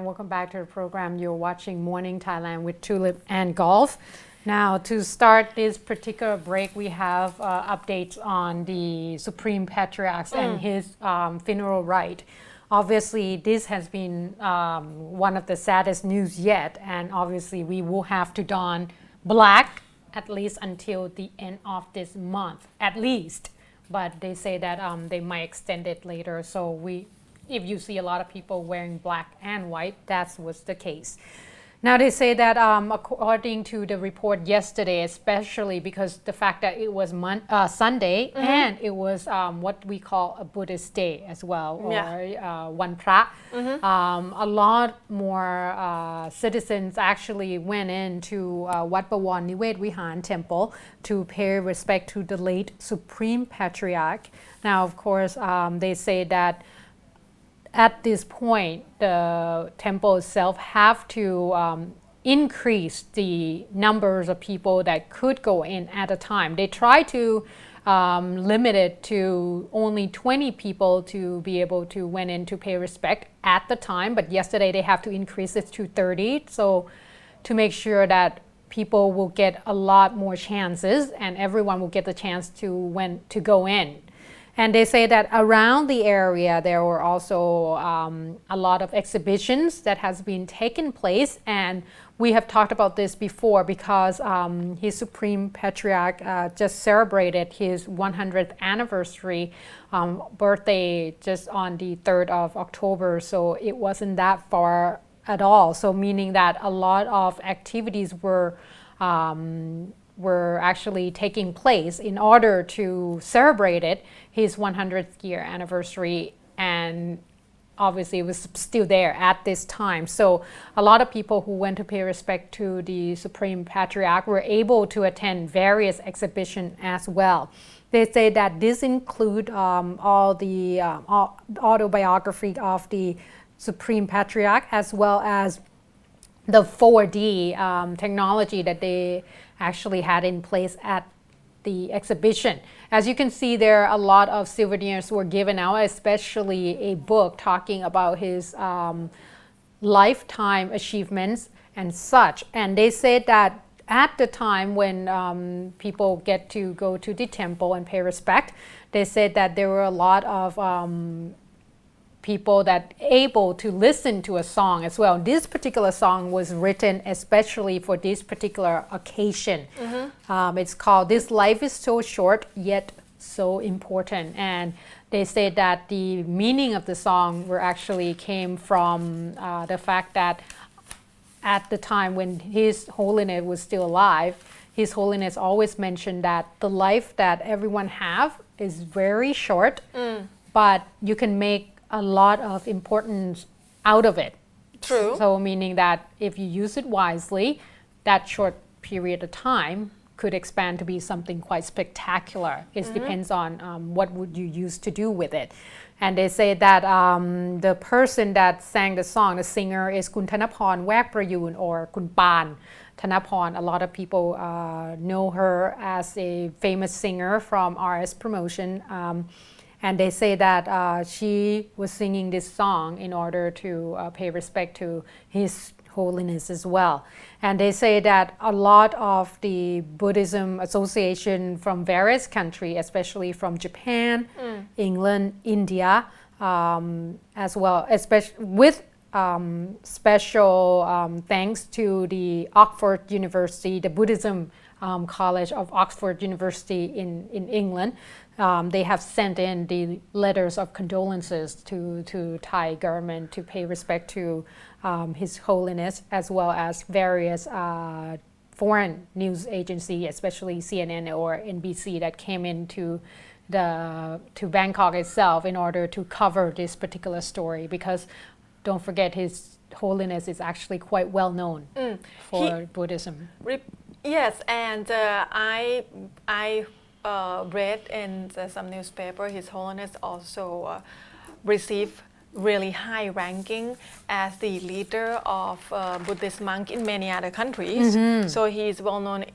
welcome back to the program. You're watching Morning Thailand with Tulip and Golf. Now, to start this particular break, we have updates on the Supreme Patriarch and his funeral rite. Obviously, this has been one of the saddest news yet, and obviously we will have to don black at least until the end of this month, at least. But they say that they might extend it later, so if you see a lot of people wearing black and white, that was the case. Now they say that according to the report yesterday, especially because the fact that it was Sunday and it was what we call a Buddhist day as well, or Wan Phra, a lot more citizens actually went into Wat Pawan Niwet Vihan temple to pay respect to the late Supreme Patriarch. Now, of course, they say that at this point, the temple itself have to increase the numbers of people that could go in at a time. They try to limit it to only 20 people to be able to went in to pay respect at the time, but yesterday they have to increase it to 30, so to make sure that people will get a lot more chances and everyone will get the chance to go in. And they say that around the area there were also a lot of exhibitions that has been taken place, and we have talked about this before because his Supreme Patriarch just celebrated his 100th anniversary birthday just on the 3rd of October, so it wasn't that far at all. So meaning that a lot of activities were actually taking place in order to celebrate his 100th year anniversary, and obviously it was still there at this time. So a lot of people who went to pay respect to the Supreme Patriarch were able to attend various exhibitions as well. They say that this include all the autobiography of the Supreme Patriarch, as well as the 4D technology that they actually had in place at the exhibition. As you can see, there are a lot of souvenirs were given out, especially a book talking about his lifetime achievements and such. And they said that at the time when people get to go to the temple and pay respect, they said that there were a lot of people that able to listen to a song as well. This particular song was written especially for this particular occasion. It's called "This Life is So Short Yet So Important," and they say that the meaning of the song actually came from the fact that at the time when His Holiness was still alive, His Holiness always mentioned that the life that everyone have is very short, but you can make a lot of importance out of it. True. So meaning that if you use it wisely, that short period of time could expand to be something quite spectacular. It depends on what would you use to do with it. And they say that the person that sang the song, the singer, is Kun Thanaporn Waek Prayun, or Kun Pan Thanaporn. A lot of people know her as a famous singer from RS Promotion. And they say that she was singing this song in order to pay respect to His Holiness as well. And they say that a lot of the Buddhism association from various countries, especially from Japan, England, India, as well, especially with special thanks to the Oxford University, the Buddhism College of Oxford University in England. They have sent in the letters of condolences to Thai government to pay respect to His Holiness, as well as various foreign news agency, especially CNN or NBC, that came into to Bangkok itself in order to cover this particular story, because don't forget His Holiness is actually quite well known for Buddhism. Yes, and I read in some newspaper, His Holiness also received really high ranking as the leader of Buddhist monk in many other countries. So he's well known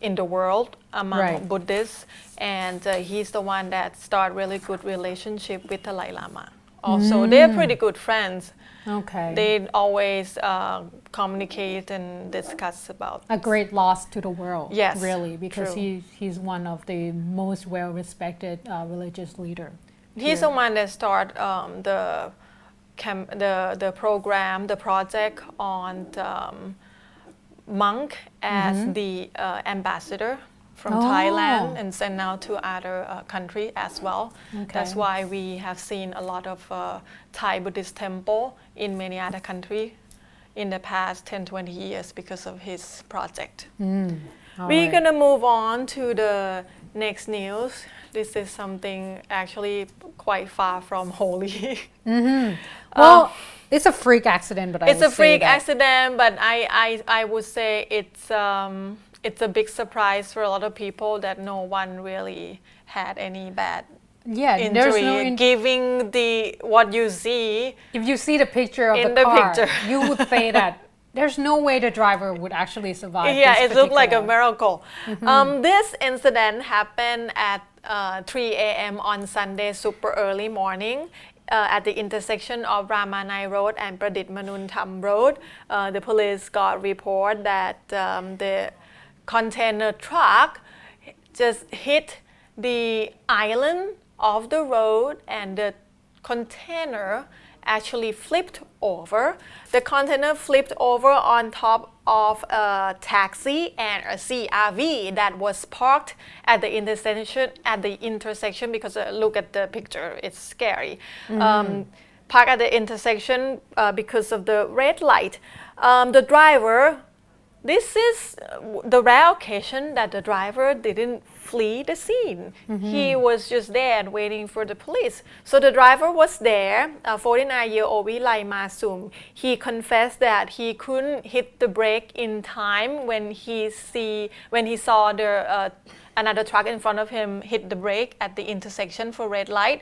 in the world among Buddhists, and he's the one that started really good relationship with the Dalai Lama. also. They're pretty good friends. Okay. They always communicate and discuss about. A great loss to the world. Yes, Really, because true. he's one of the most well-respected religious leader. He's the one that started the program, the project on monk as the ambassador from Thailand and sent out to other country as well. Okay. That's why we have seen a lot of Thai Buddhist temple in many other countries in the past 10-20 years because of his project. We're gonna move on to the next news. This is something actually quite far from holy. Well, it's a freak accident, but it's a freak accident, but I would say it's a big surprise for a lot of people that no one really had any bad injury. There's no Giving what you see. If you see the picture of in the car, picture. you would say that there's no way the driver would actually survive. Yeah, this it looked like a particular- miracle. This incident happened at 3 a.m. on Sunday, super early morning. At the intersection of Ramanai Road and Pradit Manuntham Road, the police got report that the container truck just hit the island of the road and the container actually flipped over. The container flipped over on top of a taxi and a CRV that was parked at the intersection because look at the picture, it's scary. Parked at the intersection because of the red light. The driver, this is the rare occasion that the driver didn't flee the scene. He was just there and waiting for the police. So the driver was there, 49-year-old Vilai Masum. He confessed that he couldn't hit the brake in time when he saw the another truck in front of him hit the brake at the intersection for red light.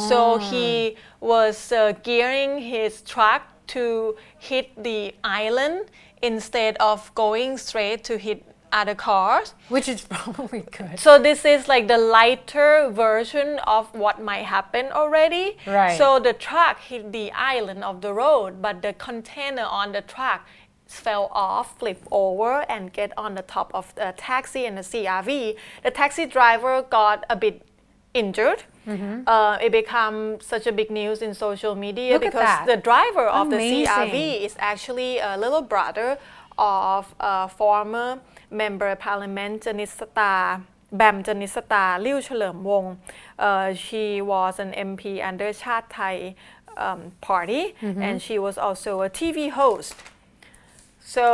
So he was gearing his truck to hit the island instead of going straight to hit other cars. Which is probably good. So this is like the lighter version of what might happen already. Right. So the truck hit the island of the road, but the container on the truck fell off, flipped over, and get on the top of the taxi and the CRV. The taxi driver got a bit injured. It became such a big news in social media because the driver of the CRV is actually a little brother of former member of parliament จนิสตา Bam จนิสตา Liu เฉลิมวงศ์ she was an MP under ชาติไทย party and she was also a TV host. So,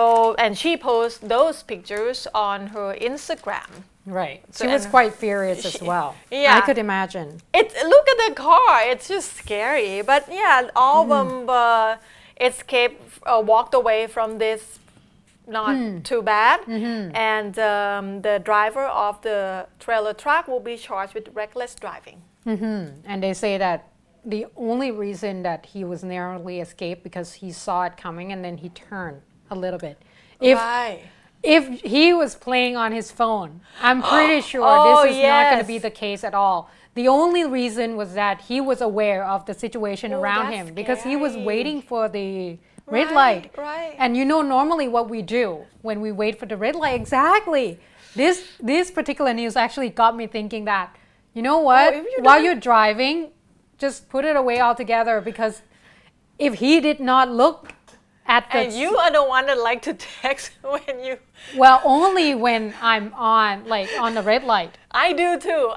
and she posted those pictures on her Instagram. Right. She was quite furious as well. Yeah. I could imagine. Look at the car. It's just scary. But yeah, all of them escaped, walked away from this. Not too bad. And the driver of the trailer truck will be charged with reckless driving. And they say that the only reason that he was narrowly escaped because he saw it coming and then he turned a little bit. If he was playing on his phone, I'm pretty sure this is not going to be the case at all. The only reason was that he was aware of the situation around him because he was waiting for the red light. Right. And you know normally what we do when we wait for the red light. Exactly. This particular news actually got me thinking that, you know what? While you're driving, just put it away altogether because if he did not look at the... And you are the one that like to text when you... Well, only when I'm on the red light. I do too.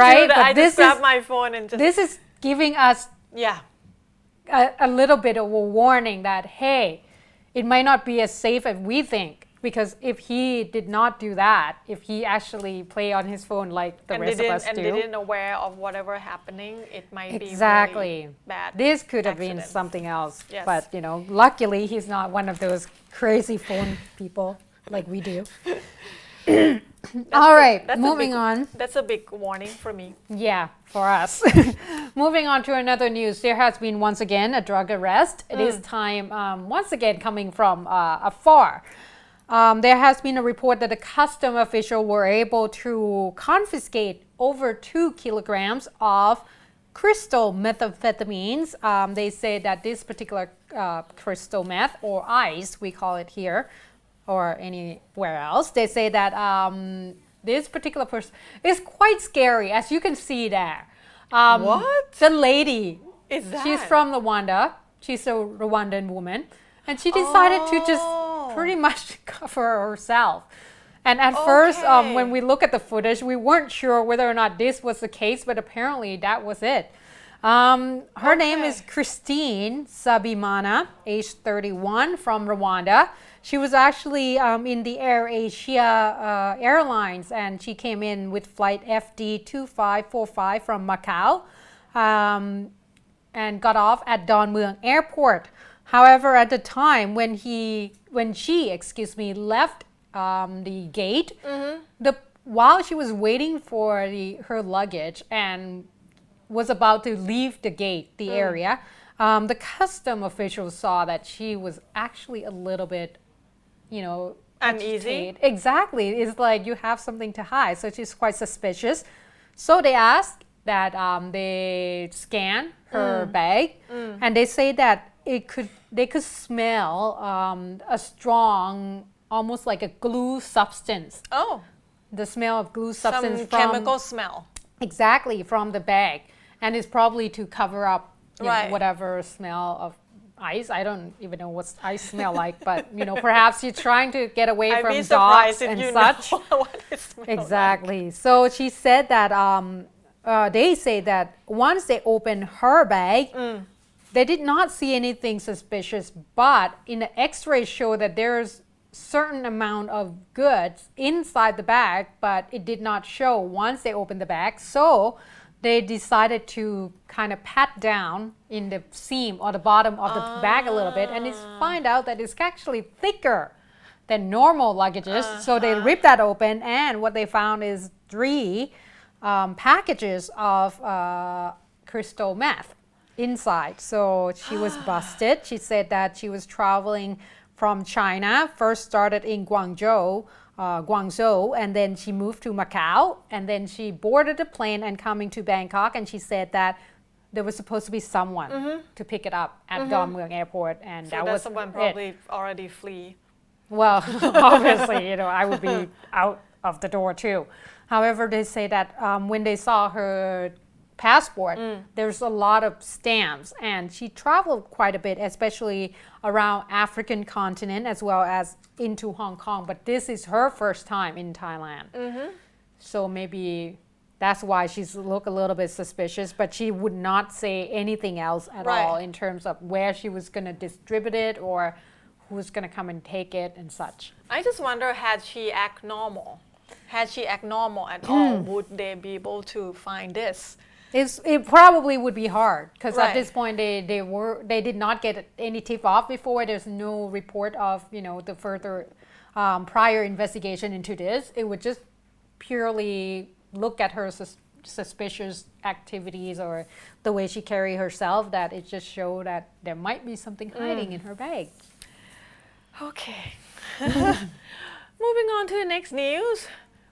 Right? But I just grab my phone and just... This is giving us a little bit of a warning that, hey, it might not be as safe as we think. Because if he did not do that, if he actually play on his phone like the rest of us do. And they didn't aware of whatever happening, it might be really bad. This could have been something else. Yes. But, luckily he's not one of those crazy phone people like we do. All right, moving on. That's a big warning for me. Yeah, for us. Moving on to another news. There has been once again a drug arrest. This time, once again, coming from afar. There has been a report that the custom official were able to confiscate over 2 kilograms of crystal methamphetamines. They say that this particular crystal meth or ice, we call it here, or anywhere else, they say that this particular person is quite scary, as you can see there. What? The lady, Is that? she's from Rwanda. She's a Rwandan woman. And she decided to just pretty much cover herself. And at first, when we look at the footage, we weren't sure whether or not this was the case, but apparently that was it. Her name is Christine Sabimana, age 31, from Rwanda. She was actually in the Air Asia Airlines, and she came in with flight FD2545 from Macau and got off at Don Mueang Airport. However, at the time when she left the gate, while she was waiting for her luggage and was about to leave the gate, the area, the custom officials saw that she was actually a little bit, Uneasy? agitated. Exactly. It's like you have something to hide. So she's quite suspicious. So they asked that they scan her bag, and they say that they could smell a strong, almost like a glue substance. Oh, The smell of glue substance some from chemical smell. exactly from the bag, and it's probably to cover up Right. whatever smell of ice. I don't even know what ice smell like, but perhaps you're trying to get away I'd from be dogs surprised if and you such. know what it smells Exactly. So she said that they say that once they opened her bag, they did not see anything suspicious, but in the x-ray show that there's certain amount of goods inside the bag, but it did not show once they opened the bag. So they decided to kind of pat down in the seam or the bottom of the bag a little bit, and it's find out that it's actually thicker than normal luggages. So they ripped that open, and what they found is 3 packages of crystal meth inside. So she was busted. She said that she was traveling from China, first started in Guangzhou, and then she moved to Macau, and then she boarded a plane and coming to Bangkok, and she said that there was supposed to be someone to pick it up at Don Mueang Airport, and So that that's was someone it. probably already flee. Well, obviously, I would be out of the door too. However, they say that when they saw her passport, there's a lot of stamps, and she traveled quite a bit, especially around African continent as well as into Hong Kong. But this is her first time in Thailand, so maybe that's why she's look a little bit suspicious. But she would not say anything else at Right. all in terms of where she was going to distribute it or who's going to come and take it and such. I just wonder, had she act normal? Had she act normal at all, would they be able to find this? It probably would be hard because Right. at this point they did not get any tip off before. There's no report of the further prior investigation into this. It would just purely look at her suspicious activities or the way she carry herself, that it just showed that there might be something hiding in her bag. Okay. Moving on to the next news.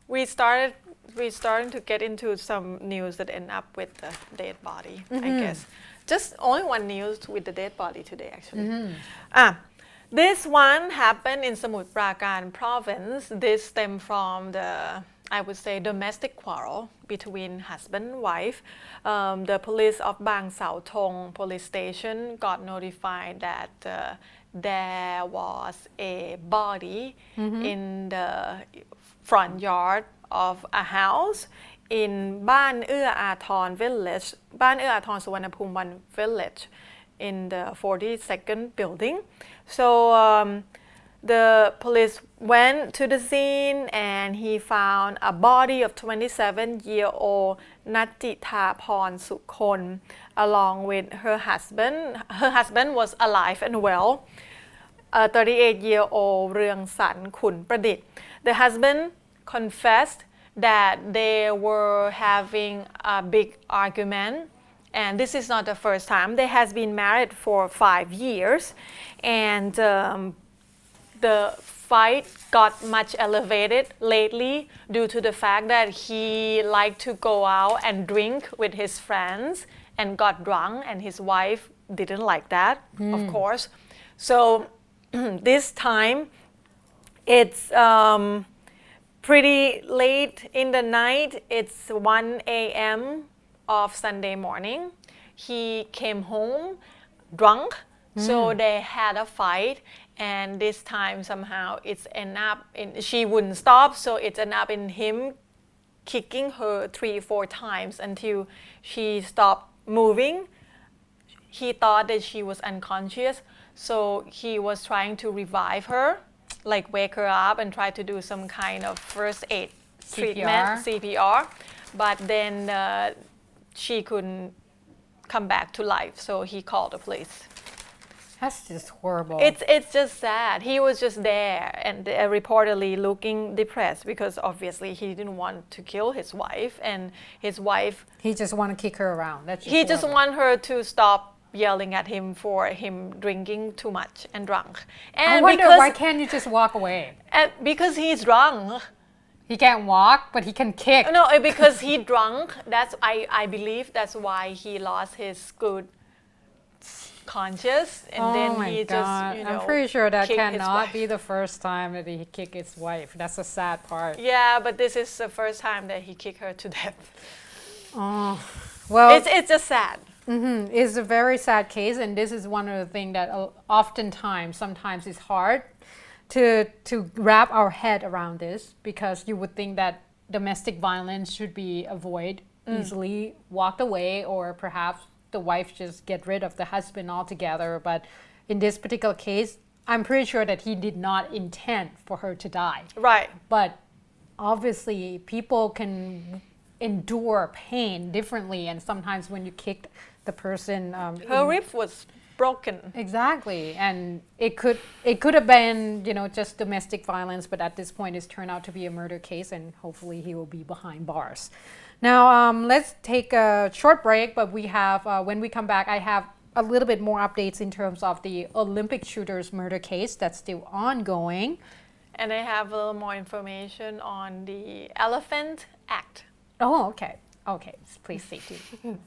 We're starting to get into some news that end up with the dead body, I guess. Just only one news with the dead body today, actually. This one happened in Samut Prakan province. This stemmed from the, I would say, domestic quarrel between husband and wife. The police of Bang Sao Thong police station got notified that there was a body in the front yard of a house in Ban Ua Athon village, Ban Ua Athon Suvarnabhumi village, in the 42nd building. So the police went to the scene and he found a body of 27-year-old Natithaporn Sukhon along with her husband. Her husband was alive and well, 38-year-old Reung San Khun Pradit. The husband confessed that they were having a big argument, and this is not the first time. They has been married for 5 years, and the fight got much elevated lately due to the fact that he liked to go out and drink with his friends and got drunk, and his wife didn't like that, of course. So this time it's pretty late in the night. It's 1 a.m. of Sunday morning. He came home drunk, so they had a fight, and this time somehow it's end up in, she wouldn't stop, so it's end up in him kicking her 3-4 times until she stopped moving. He thought that she was unconscious, so he was trying to revive her, like wake her up and try to do some kind of first aid treatment, CPR, but then she couldn't come back to life, so he called the police. That's just horrible. It's just sad. He was just there and reportedly looking depressed because obviously he didn't want to kill his wife, and his wife, He just want to kick her around. That's he just want her to stop yelling at him for him drinking too much and drunk. And I wonder why can't you just walk away? Because he's drunk. He can't walk, but he can kick. No, because he drunk. That's I believe that's why he lost his good conscious, and then he just I'm pretty sure that kicked his cannot wife. be the first time that he kicked his wife. That's the sad part. Yeah, but this is the first time that he kicked her to death. Oh, well, It's just sad. It's a very sad case, and this is one of the things that sometimes it's hard to wrap our head around this, because you would think that domestic violence should be avoided easily, walked away, or perhaps the wife just get rid of the husband altogether. But in this particular case, I'm pretty sure that he did not intend for her to die. Right. But obviously, people can endure pain differently, and sometimes when you kicked the person, Her rib was broken. exactly, and it could have been just domestic violence, but at this point it's turned out to be a murder case, and hopefully he will be behind bars. Now let's take a short break, but we have when we come back, I have a little bit more updates in terms of the Olympic shooters murder case that's still ongoing. And I have a little more information on the Elephant Act. Oh, okay. Please stay tuned.